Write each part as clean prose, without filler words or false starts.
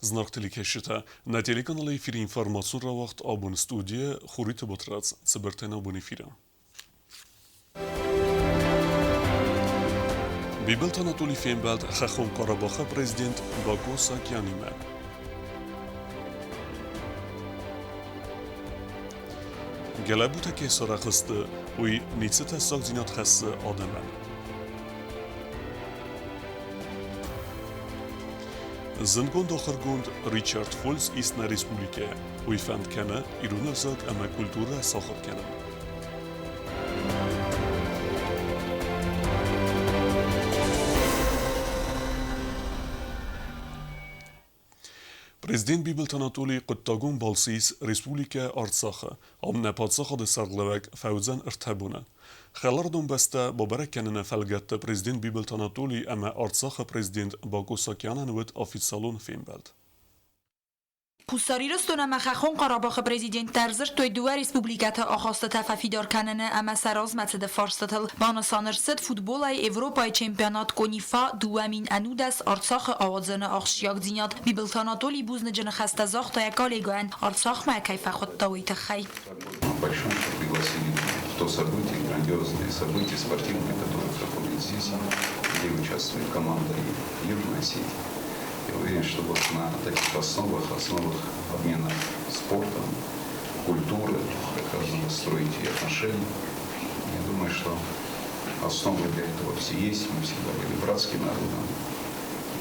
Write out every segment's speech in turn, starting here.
Знак телекешите на телеканале эфири информацион ра вақт абун студия хурит ботрац цибертен абун эфира. Бибелт Анатолий Фейнбелт Хахон Карабаха президент Баку Саакяниме. Gelebûta kêsara xiste wî nîtsite sakzînat xesse ademen. Zindgond axirgond Richard Fulz îstna Respublikaya wî fend kene îrûna zak eme kultura saxir kenin. Президент Бибелт Анатолий Quttagûn Balsîs Respublikaya Artsaxa amne Padsaxa di serlewek fewzen irtebûne. Xelardon beste baberek kenine felgette Президент Бибелт Анатолий eme Artsaxa Президент Baku Saakyanan wit afîtsalûn Fênbelt. Пусариростона Махахон Карабах президент Терзер той дуа республиката ахаста тафафидор канане ама саraz мацде фарстатл банасанерсет футболай Европай чемпионат конифа дуамин анудас Арцах авазن ахшیاق زینات بیبلت Анатолий бузне جن خسته زاخت تا якалегоен Арцах ма кайфа хоттауи тахай. Большое, что пригласили в то событие, грандиозные события спортивные, которые проходят здесь, где участвует команда Южной Осетии. Я уверен, что вот на таких основах обмена спортом, культуры, как раз надо строить и отношения. Я думаю, что основы для этого все есть. Мы всегда были братским народом.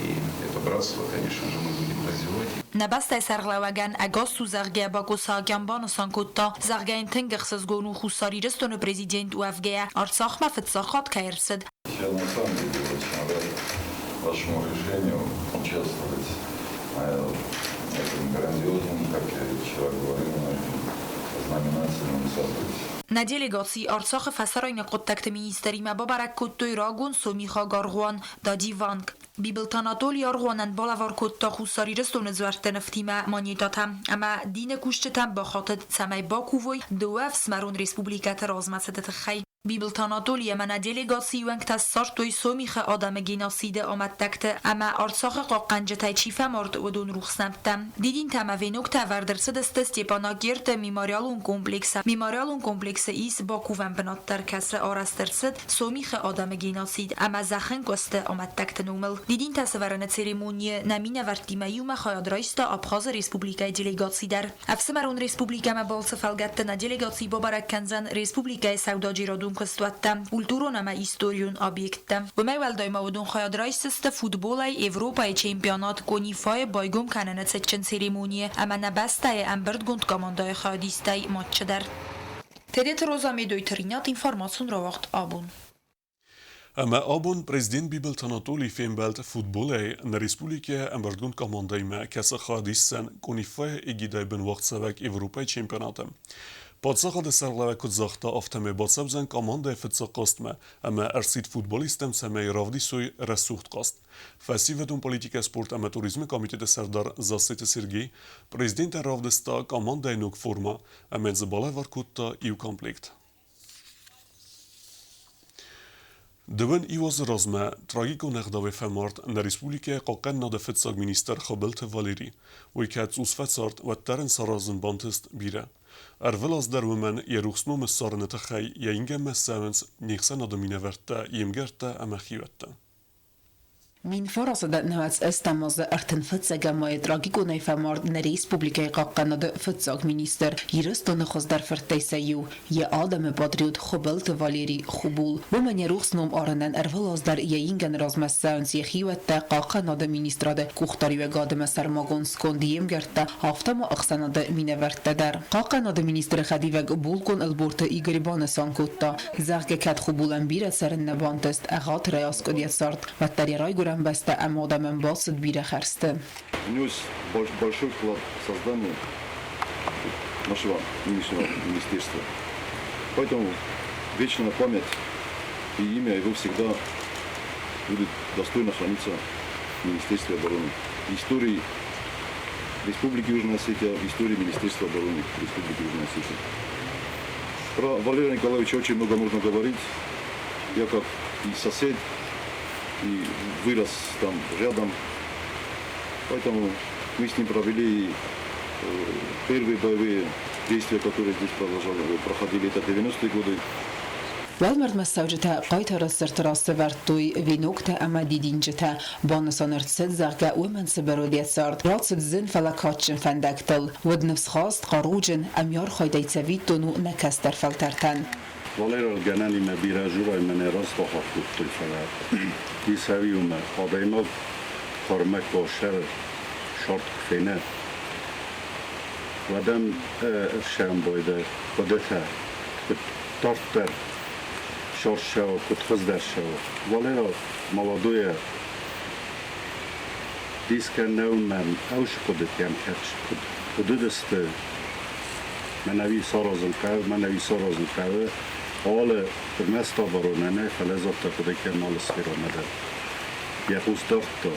И это братство, конечно же, мы будем развивать. Набастай сарлаваган агасту заргия Баку Саакян банасан котта заргаин тенгерсез гону хусарирестон президент УФГ Арцах мафетсахат кайрсед. Я на самом деле очень рад вашему решению участвовать в этом грандиозном, как я вчера говорил, знаменательном событии. На делегации Арцах фасарайна Quttact министри мабарак Quttoi Ragun Somixa Garguan Dadi Vank بیبلت Анатолий Аргуанан балавар Qutta хусарирестон зверте нефтима монетатам اما دین کشتتم با خاطر سمای باکووی دوف سمرون республиката размацедет خی بیبلت Анатолий من делегации ونکت سارتوی سومیخ آدم گیناسیده آمد دکت اما آرساخ قاقنجه تای چیفه مرد و دون روخسنبتم دیدین تموی نکته وردرسد است استیپانا گرد میماریالون کمپلکس ایس باکوون بناتر کسر آرسترسد سومیخ آدم گیناسید اما زخن گسته آمد دکت نومل دیدین تصورن سریمونی نمینه ورتیمایوم خواهد رایستا آبخاز республикای делегации در افسمرون республика ما بالس فلگت نه делегации بابرک کنزن республикای سوداجی رادون کستواتم کلتورون اما ایستوریون آبیکتم و میول دایما ودون خواهد رایست فوتبولای اروپای چمپیونات کنیفای بایگم کننه سچن سریمونی اما نبستای امبرد گند کاماندای خادیستای ماتچ در تدیت روزا میدوی ترینات اینفارماسون رو وقت آبون Ama abon Президент Бибелт Анатолий Фейнбелт футболай на Республикая Амбардгунд командайма каса хадиссен конифай эгидай бен вaqtsavak Европай чемпионатам. Падсаха de serlevek zaxta afteme batsabzen komandaya fitsaqastme, ama ersit futbolistem semey ravdisoy resuxt qast. Festivedun politika sport ama turizmi komitete serdar Zasset Sergey, prezidenta ravdista komandaya nok forma, ama zbala varkutta iu konflikt. Dibin îwaz razme tragîko nexdavê femart na Respublikaya Qaqenna de fitsag minister Xebelt Valerî wê ket ûsfetsart we terin sarazin bantist bîre. Ervilaz derwimen yerûxsnû sarnete xey yayinge me sevens nêxsena dimîneverte yêmgerte emexîwette. Min farasada nevets estamazda ertenfetsega mai tragikone femard na Respublikaya Qaqenada fetsag minister Yiristone xosdar ferteyseyu ye adem patriot Xebelt Valerî Xubul bu men yerûxsnûm aranen ervilaz der yayingen razmes sevens yexiwette Qaqenada ministrade kuxtari ve gademe sermagon skondi yêmgerte haftama axsenada mineverte der Qaqenada minister xedivek bulkon elborte igriban sankotta zergeket Xubulen bire serin nebantest egat reyaskodiet sart ve teryaray бесте амодамен басд бире херсте. Внес большой вклад в создание нашего нынешнего министерства. Поэтому вечная память и имя его всегда будет достойно храниться в Министерстве обороны. В истории Республики Южная Осетия, в истории Министерства обороны Республики Южная Осетия. Про Валерия Николаевича очень много можно говорить. Я как и сосед, и вырос там рядом. Поэтому Мы с ним провели первые боевые действия, которые здесь проходили, это 90-е годы. والمرد مساوجته قایت رستر راست ورتوی وینوکت امدی دینجته بانسانرت سد زرگه و من سبرودیت سارد راتسب زن فلکاتشن فندکتل ود نفس خواست قاروجن امیار خایده تسوید دونو نکستر فلترتن Valera geneli me birajuraj me ne razdohatott tillfället. Hiszen ju med adaimal kormek boşer short kvinne. Vadem şem boyda kodeta torter shortsha kutxizdarsha. Valera молодое diska neumen aushkodet jam catch kududest menavi sorozun kav حالا به مستا بروننه فلزات خود که مال سفیرانه یه خوستار تا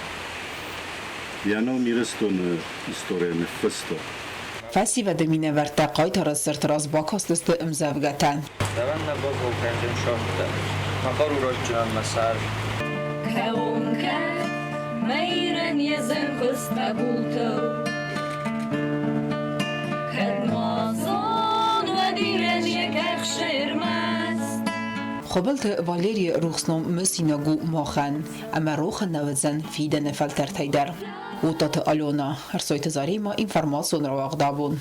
یعنی میرستون استوره نفستا فسی و دمینه ورته قایت رستر راست با کاستست امزوگتن دوان نبا با پنجم شاهده مقارو راج جان مسار كونك ميرا يزن خست بولتو خدمازون وديرن يكخ شرمست خبلت واليري روخسنوم مسيناغو ماخن اما روخ نوزن فيدن فلتر تيدر وطات ألونا هرسويت زاريما إنفرماسيون رواق دابون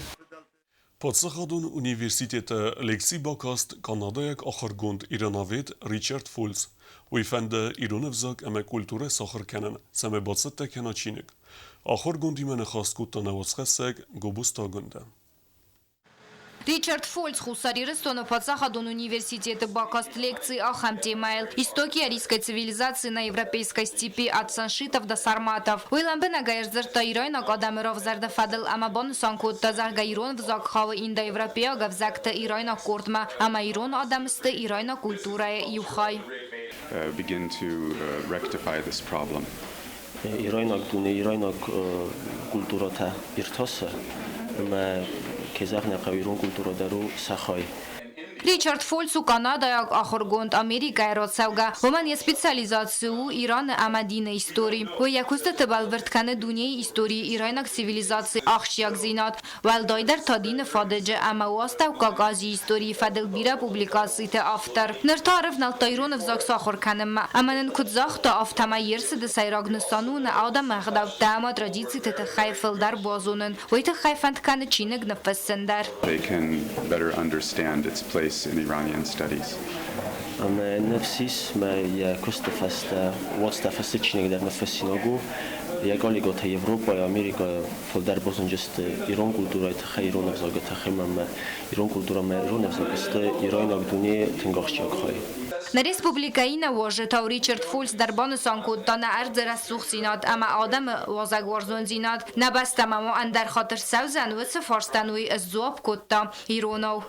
Podsagadun Universitete Lexibakast Kanadayek Achargond Iranavet Richard Fulz و فند ایران وزاک اما کلتور ساخر کنن سمه باست تکنه چینک Achargondi من خواست کود تا نوازخستگ گوبوستا گنده Ричард Фольц хусарирыстон подсахадун университета бакаст лекции о хамтемайл истоки арийской цивилизации на европейской степи от саншитов до сарматов. Уйламбена гаерзерта иройнак адамеров зарда фадл ама бонусан кутта зарга ирон взак хава инда европея гавзакта иройнак куртма ама ирон адамсты иройнак культурая юхай. Begin to rectify this problem. иройнак дуне иройнак культурата иртоса ама кезахна қавирон культура дару сахай Ричард Фольц у Канада Achargond Америка роцавга вман є спеціалізацію Иран амадіне історії. У якості балверткане дунієї історії іранок цивілізації ахшяк зінат. Вал дайдер тадین фадجه اما واستو کاغازی історії فدل بیره پوبلیکاسیت آفتر. نرتعرف نلتایرون فزاک ساخر کنم اما نکد زاخت آفتما یرس د سیراغ نسانون آدم مغداو داما تراجیسی تتخیفل در بازونن و تخیفند کنه چینگ نفسندر. They can better understand its place in Iranian studies. اما نفسیس ما یا کستفسته واستفسته چینگ در نفسیناگو یکالی گات اروپا یا آمریکا فلدر بازنجست ایران کلتورای تخی ایران افزاگه تخی من ایران کلتورا ما ایران افزاگسته ایران اگدونی تنگاخچیاک خواهی На республикаина вожета Ричард Фольц در بانسان کود تا نه ارز رسوخ زیناد اما آدم وازگوارزون زیناد نبستم اما اندر خاطر سوزن و سفارستنوی از زواب کود تا ایرونو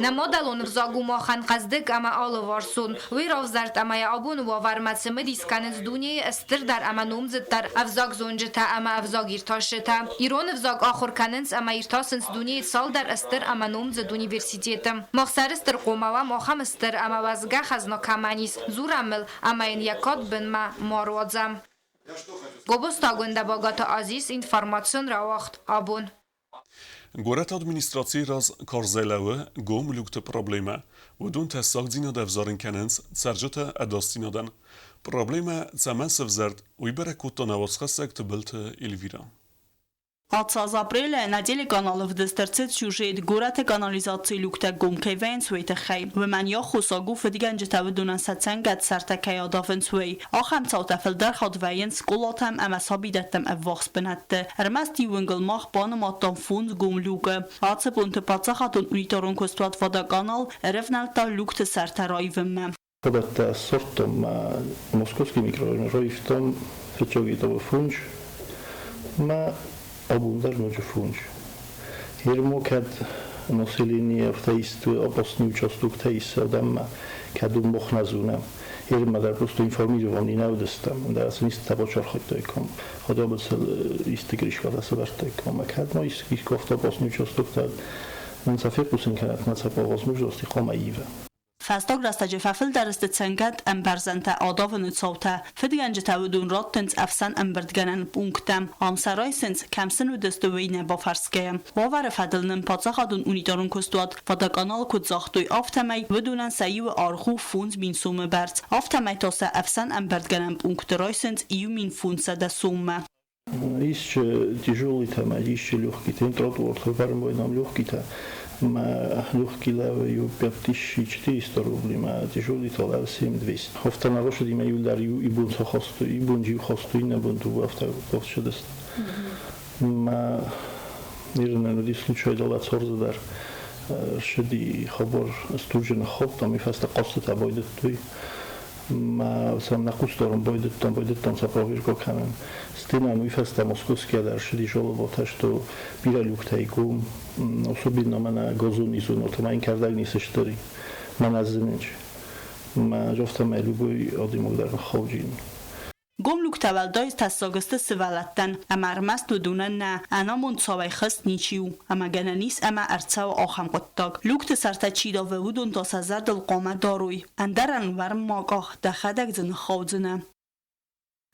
نمادلون وزاگو ماخن قصدک اما آلو وارسون وی راو زرد اما یا آبون و ورمتسمه دیسکنز دونیه استر در اما نومزد در افزاگ زونجتا اما افزاگ ایرتاشتا ایرون افزاگ آخر کننس اما ایرتاسنس دونیه سال در استر اما نومزد اونیورسیتیتم مخصر استر قوما و ماخم استر اما وزگه خزنا کمانیس زورمل اما این یکات بن ما ماروادزم گوبستا گنده باگات عزیز اینفرماسیون را وقت آبون گورت ادمینستراسی راز کارزیلوه گوم لوکت پروبلیمه و دون تساق زینا دفزارن کننس سرجت اداستینا دن پروبلیمه زمان سفزرد وی بره کتا نوازخه سکت بلت ایلویرا Ացած ապրելը նադելի կանալով դստերցեց սյուժետ գորաթը կանալիզացիի լուկտա գոմքեվեն սուեթը խայ վմանյա խոսագու ֆդիգան ջտավը դոնասացան գած սարտակայ ադավեն սուեի ախամ ցաուտաֆելդար խadվային սկոլաթամ ամասաբիդատամ ավախս բնատը արմաստի վնգլ մախ բանը մատան ֆունդ գոմլուկը ացը պոնտը պացախատուն ունիտորոն կոստուատ վադականալ ռևնալտա լուկտը սարտարայվը Когда сортом московский микрорайон роифтом фечовитово фунч ма обундар ночи фунч Ермокад население в таисту областный участок таиса дама каду мохназунам Ерма дар просто информированный навдастам дар аснист табачар хотойком ходобсел истигришка дасвартойком кад но иск кофта областный участок та мансафир пусин канат мацапа возможности хомаива Fastag rastacı fafil derste cengat emberzente adavını çavta. Fedgence tavudun rattens afsan emberdganen punktem. Amsaray sens kamsen ve destöveyne bafarskayam. Vavar fadilnin patsakhadun unidarun kostuat. Vada kanal kudzakhtoy aftamay vedunan sayi ve arxu funds min sume bert. Aftamay tasa afsan emberdganen punkteray sens iu min fundsa da summe. Еще тяжелый там, еще легкий. Тем тротуар, который нам легкий то, легкий лаваю 5400 рублей, тяжелый то лав 7200. Автона лошади ма юлдарю и бун сохосту, и бун жив хосту, и на бунту авто шедест. Наверное, на случай дала цорзадар, шеди хабар стужен хоб, там и фаста костата будет той. Сам на кустаром будет там заправишь камен. Стена мифаста московская дальше дешево вот что пиралюк тайком особенно на газоне зону там ин кардагни сештори маназинч ма жофтам любой один удар ходжин Gomluk tavaldای تساگست سوالتن امر مست ودونن نه انا منصوی خست نیچیو اما گنانیس اما ارتسا و آخم قطاق لوکت سرتا چیدا و ودون تا سزر دل قامت داروی اندرن ورم ماگاه دخدک زن خوزنه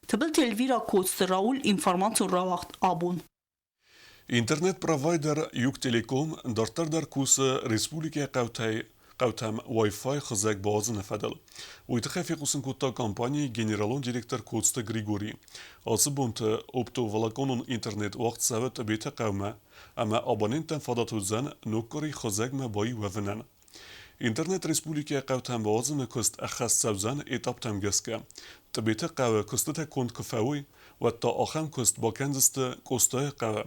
تبل تلویرا کوست راول اینفرمانسون را وقت آبون اینترنت پروایدر یوک تلکوم در کوس ریسپولیکه قوتم واي فاي خزاك بازن فدل ويتخافي قوسن كوتا كامباني جنرالون ديريكتور كوتست غريغوري أصبونت أوبتو فلاكونون إنترنت وقت سبت بيت قومة أما أبانينتن فاداتو زن نوكوري خزاك ما باي وفنن إنترنت ريسبوليكا قوتم بازن كست أخص سبزن إتاب تمجسكا تبيت قوة كستتا كونت كفاوي وتا آخم كست باكنزست كستای قوة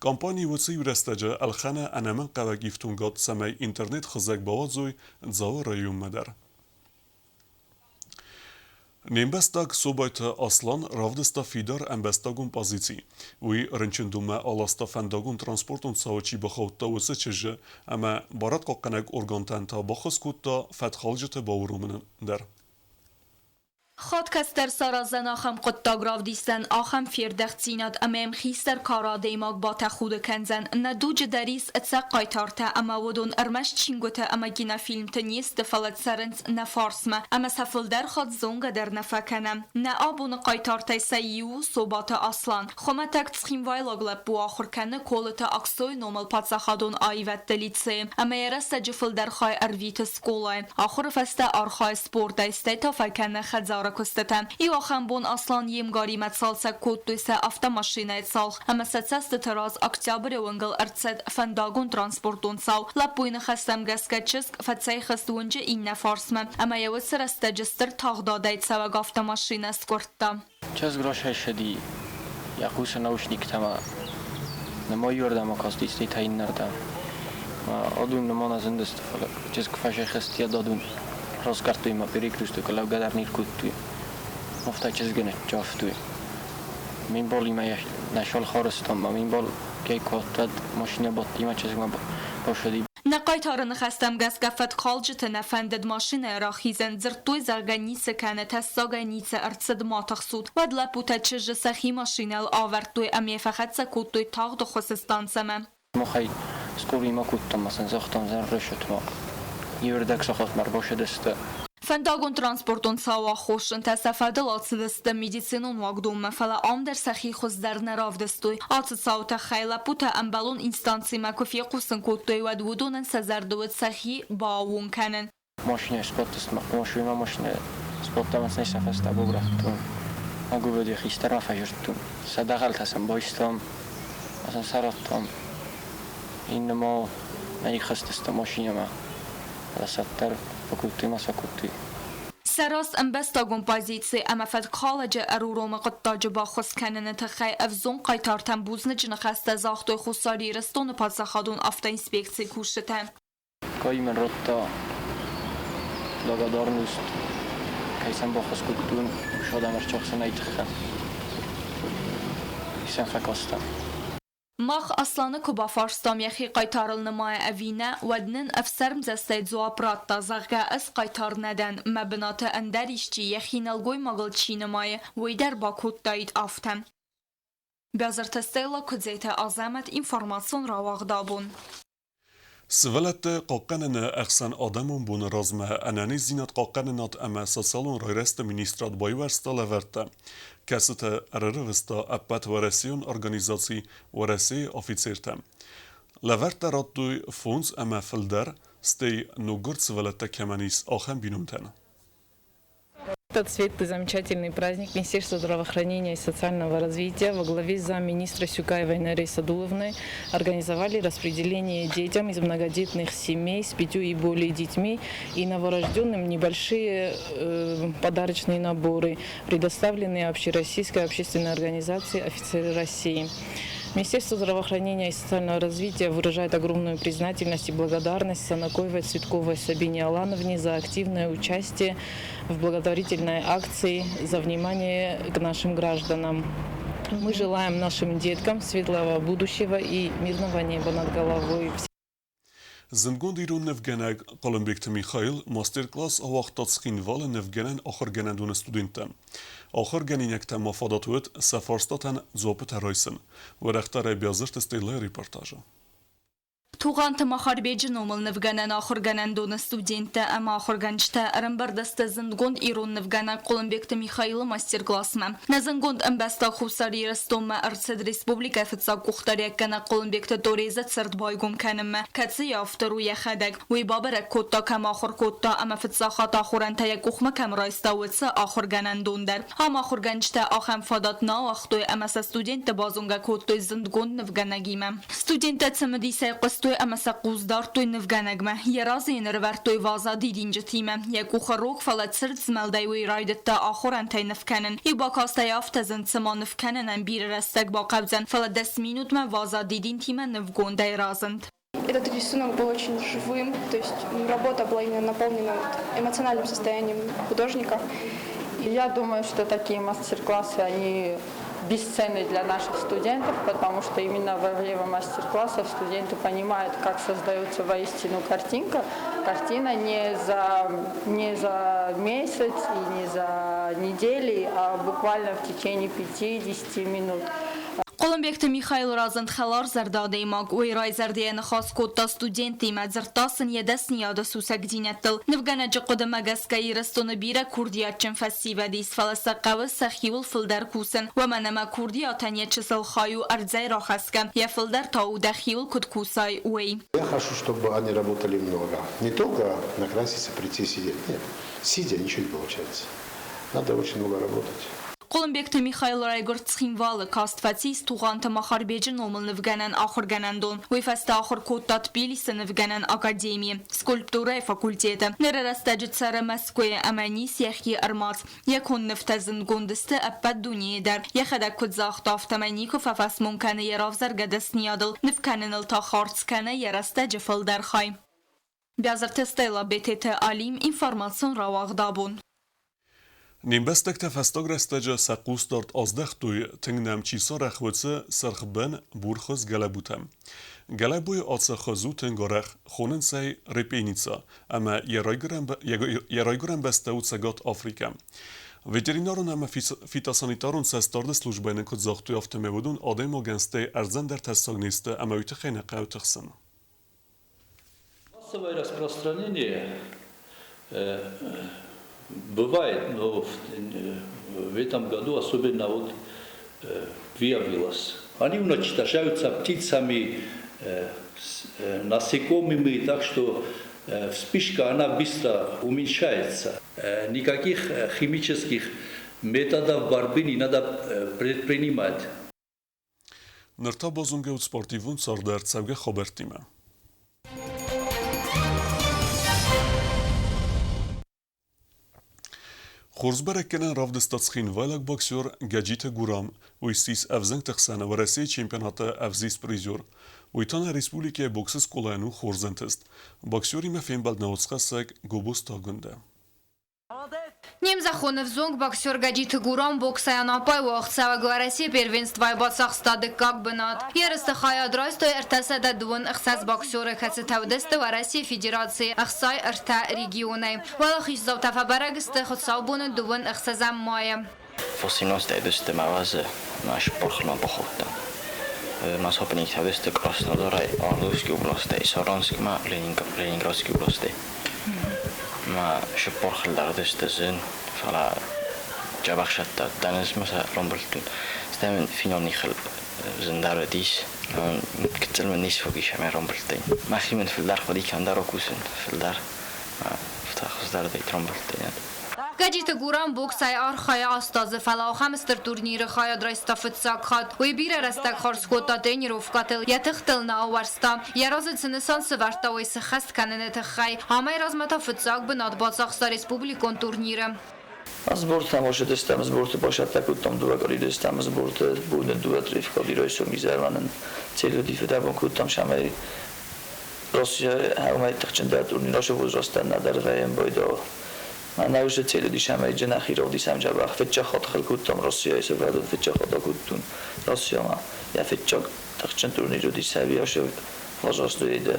کامپانی وسی ورستجه الخانه انمن قوه گیفتونگات سمی اینترنت خزک بوازوی زاو رایوم مدر. نیمبستاگ صوبایت اصلان رافدستا فیدار امبستاگون پازیتی. وی رنچندومه آلاستا فنداگون ترانسپورتون ساوچی بخوتا وسه چجه اما بارد قاقنگ ارگانتن تا بخص کتا فتخالجت باورومن در. خودکستر سارازن آخم قطاگ راو دیستن آخم فیردخت زیناد امام خیستر کارا دیماگ با تخود کنزن ندوج دریس اتسا قایتارتا اما ودون ارمش چینگوتا اما گینا فیلم تنیست فلت سرنس نفارسمه اما سفل در خود زونگ در نفکنم نه آبون قایتارتا سیو صوبات اصلان خومتک تسخیم وایلاگ لب بو آخر کنه کولتا اکسوی نومل پاتسا خادون آیوت دلیتسه اما یرست جفل در خای ارویت سکولای آخر فسته آرخای سپورت دایسته تا فکنه خدزار کستتن ای آخم بون اصلان یمگاری متسالسه کود دویسه افتا ماشینه سالخ اما ستسست تراز اکتیابر ونگل ارتسد فنداگون ترانسپورتون سال لب بوین خستم گسکه چسک فتسای خستونجه این نفارسمه اما یو سرسته جستر تاغ دادهید سوگ افتا ماشینه سکرتا چز گراش شدی یقوس نوشنیک تما نما یوردم اکاستیستی تاین نردم آدون نما نزندست فلا چز کفاش خستی دادون راز کرد ما پریکروستو که لو قدر نیر کود توی مفتا چزگنه جاف توی من بالی ما نشال خارستان ما من بال که کاتد ماشینه باتی ما چزگ ما باشدی نقای تارن خستم گس گفت خالجت نفندد ماشینه را خیزن زرتوی زرگنیسه کنه تساگنیسه ارتسد ما تخصود ود لپوتا چج سخی ماشینه آورد توی امی فقط سکود توی تاغ دو خصستان سمم مخی سکوری ما کودتم مثلا زختم زن رشت ما یوردک سخت مر باشه دسته فنداگون ترانسپورتون ساوا خوشن تسفدل آتسدست مدیسینون واقدوم مثلا آم در سخی خوز در نراف دستوی آتس ساوتا خیلا پوتا امبالون اینستانسی مکوفی قوسن کودتوی ود ودونن سزردوید سخی باون کنن ماشین اسپات است ماشین ما ماشین اسپات هم از نیست فسته بگرفتون اگه بدی خیستر ما فجرتون صدقل تسم بایستم مثلا سراتم این ما نی خست است ماشین ما لساتر فکوتی ما سکوتی سراس امبستاگون پازیتسی اما فد کالج اروروم قطاج با خس کنن تخی افزون قایتار تنبوز نجن خسته زاختوی خساری رستون پادسا خادون افتا اینسپیکسی کوشتن کایی من رتا لگادار نیست کایسن با خس کتون شادم ارچاقسن ایتخم ایسن فکاستم ماخ اصلانه کبا فارستام یخی قایتارل نمای اوینه ودنن افسرم زستید زوابرات تا زغگه از قایتار ندن مبنات اندریشچی یخی نلگوی مغل چی نمای ویدر با کود دایید آفتم. بیازر تستیلا کدزیت آزامت اینفرماسون را واغدابون. سولت قاقنن اخسن آدمون بون رازمه انانی زینت قاقننات اما ساسالون رایرست مینیسترات بایورستا لورتا کست ارروستا اپت ورسیون ارگانیزاسی ورسی آفیسیرتم لورتا رات دوی فونز اما فلدر ستی نوگرد سولت کمانیس آخم بینومتن. Этот светлый, замечательный праздник Министерства здравоохранения и социального развития во главе замминистра Сюкаевой Нерей Садуловны организовали распределение детям из многодетных семей с 5 и более детьми и новорожденным небольшие подарочные наборы, предоставленные Общероссийской общественной организацией «Офицеры России». Министерство здравоохранения и социального развития выражает огромную признательность и благодарность Санакоевой Цветковой Сабине Алановне за активное участие в благотворительной акции за внимание к нашим гражданам. Мы желаем нашим деткам светлого будущего и мирного неба над головой. زندگون دیرون نفگنگ قلمبیکت میخائیل ماستر کلاس آوقتات سخینوال نفگنن آخر گنندون استودنتن. آخر گنینک تم مفاداتوت سفارستاتن زوبت رایسن و رختار بیازرت استیلای ریپورتاجا. Туғанты махарбеджі номыл нывганан ахырганан доны студенті әмі ахырганчта әрімбардасты зынгонд ирон нывгана Қолымбекті Михаилы мастер-классма. На зынгонд әмбәста хусари растомма Арцед Республика фитса кухтаряккана Қолымбекті Тореза цыртбайгум кәнімі. Кәтсі яфтыру яхадак. Уй бабарак котта кәм ахыр котта әмі фитса хата хурантая кухма кәм райста өтсі ахырганан дондар. Ам ахырганчта ахам фадатна ахтой әмәсі студенті базунга коттой зынгонд нывганагима. Студенті цымыди сайқыстой أمسا قوزدار توی نفگنگمه یه رازی نرور توی وازا دیدینج تیمه یک اوخروک فلت سرد زمالدای وی رایدت تا آخورن تای نفکنن ای با کاسته یافت زن سما نفکنن ان بیر رستگ با قبزن فلت 10 минут ما وازا دیدین تیمه نفگونده رازند. Этот рисунок был очень живым, то есть работа была именно наполнена эмоциональным состоянием художника. Я думаю, что такие мастер-классы, они бесценны для наших студентов, потому что именно во время мастер-классов студенты понимают, как создается воистину картинка. Картина не за месяц и не за недели, а буквально в течение 5-10 минут. Қолымбекті Михаил Разанд халар зардады имаг, уй рай зардияны хас котта студенті мадзыртасын едесін яда сусак динеттіл. Нывганаджы қодыма газка ирыстоны бира курдиятчын фассивадис фаласа қавы сахиул фылдар кусын. Ваманама курдиятаньячы сылхаю ардзай рахаска. Я фылдар тау дахиул куткусай уэй. Я хочу, чтобы они работали много. Не только накраситься, прийти, сидеть. Нет, сидя ничего не получается. Надо очень много работать. Қолымбекті Михаил Райгорд схимвалы кастфатис туғанты махарбеджі номыл нывганан ахырганандон. Уйфасты ахыр коттат билисі нывганан академии, скульптурай факультеті. Нерарастаджы цары Москве амани сяхи армаз. Якон нефтазын гондысты аппад дунейдар. Яхада кудзахта автомаников афас мумканы яравзар гадаснiyadıl. Нывканын ылта хартсканы ярастаджы фылдархай. Бязар тестайла БТТ Алим информацион равағдабун. Nimbestek te festagrestage saqus dart azdextuy tingnam çisa rexwetse serxben burxuz gelebutem. Gelebuy atsa xazu tingarex xonin say repenica ama yerayguren besteut segat Afrika. Veterinarun ama fitosanitarun se starde slujbene kod zahtuy aftemevudun ademo genste erzen der testagniste ama ütexene qawtexsen. Массовое распространение бывает, но в этом году особенно вот выявилось. Они уничтожаются птицами, насекомыми, так что вспышка она быстро уменьшается. Никаких химических методов борьбы не надо предпринимать. Nërta bazunge ut sportivun sardar cevge xabertime. خورزبرکن رافدستات سخین وایلک باکسور گجیت گورام و استیس افزنگ تخسانه و رسی چمپیونات افزیس پریزور و ایتان ریسپولیکه بوکسس کلانو خورزنتست باکسوری مفین بلد نوتسخسک گوبوس تاگنده. Немзахонов зонг боксер гаджиты гурам бокса анапай вахтсава глараси первенства и бацах стадык как бы над. Ярысты хая драйстой эртасада дуын ихсаз боксеры хасы тавдысты в России Федерации ахсай эрта регионы. Валах иззав тафабарагысты худсаубуны дуын ихсазам мая. Фосинос дайдысты мавазы наш порхлан похоттан. нас hoppening тавдесте Краснодарай, Орловской области, Саранск, ма Ленинградской области. Ма шепорхлдардесте зин, фала جابخشت دانش مثلا رامبلتون استمن فینال نیخل زندار دیش کتل من نیش فوقیش همه رامبلتین مخی من فلدر خودی کندر آکوسن فلدر فتاخز در دیت رامبلتین گجیت گوران بوکسای آرخای آستاز فلاخ همستر تورنیر خای درستا فتساق خاد وی بیر رستک خارس خودتا دینی روفکاتل یتختل ناورستا یرازت سنسان سورتا وی سخست کننه تخی همه رازمتا فتساق بناد بازاخستا ریسپوبلیکون تورنیرم Sport tamaşa destem, sportu başlatta kuttam durakari destem, sportu buden duat rifkali rayso mizermanın çeli difeder bon kuttam şamay Rusya havmay taxçında turniraşa vuzrastan nadar vayem bayda. من نوشته چلی دیشم ای جن اخیر رو دیشم جا وقت فچه خود خل کودتم روسیه ایست ورد فچه خود کودتون روسیه ما یا فچه تخچن تورنی رو دیش سویاشه وزاستویده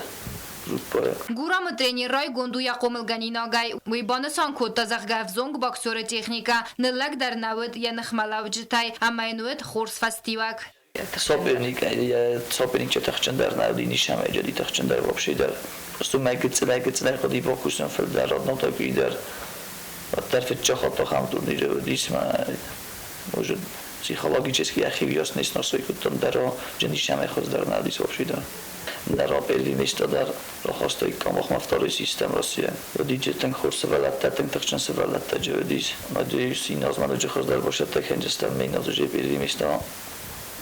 گورام тренеррай гонду яқомилганинагай вейбанасан котта захгавзонг боксёры техника нылак дар навыд янахмалавджитай амайнуэт хорс фастивак соперник че тахчан дар навди нишам эҷади тахчан дар вообще дар просто майгицлай ходи бокусам фил дар роднота пидер дар фича хото хам турнире дисма может психологически ахивиос нест носой кутам даро ҷанишам хоз дар навди вообще дар در آبیلی میست در راهستای کامخ مفتاری سیستم روسیه و دیگه تنگ خورس ولات تنگ تخشن سوالات تجاویز مادی سیناز من جو خود در باشه تکنجستم میناز جو بیلی میست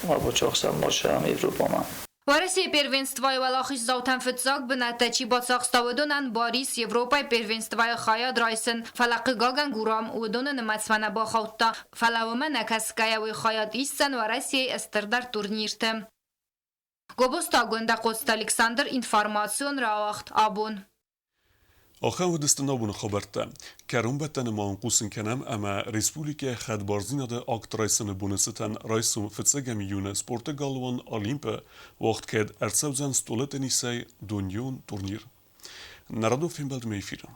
ما با چاخسم ماشه هم اروپا من Вареси первенствой валахиш заутан фитзак бинатачи бацахста удунан Борис Европай первенствой хая драйсен фалақи гаган гурам удунан мацвана бахаутта фалаума накаская ви хаят иссен вареси эстердар турнирте Gobosta gönda qost Alexander informasyon rawaxt abun. آخر ودستن نبون خبرته کرم بتن مانقوسن کنم اما ریسپولیک خدبارزین ده آکت رایسن بونستن رایسون فتسگم یون سپورت گالوان آلیمپه وقت کد ارسوزن ستولت نیسای دنیون تورنیر نرادو فیلم بلد میفیرم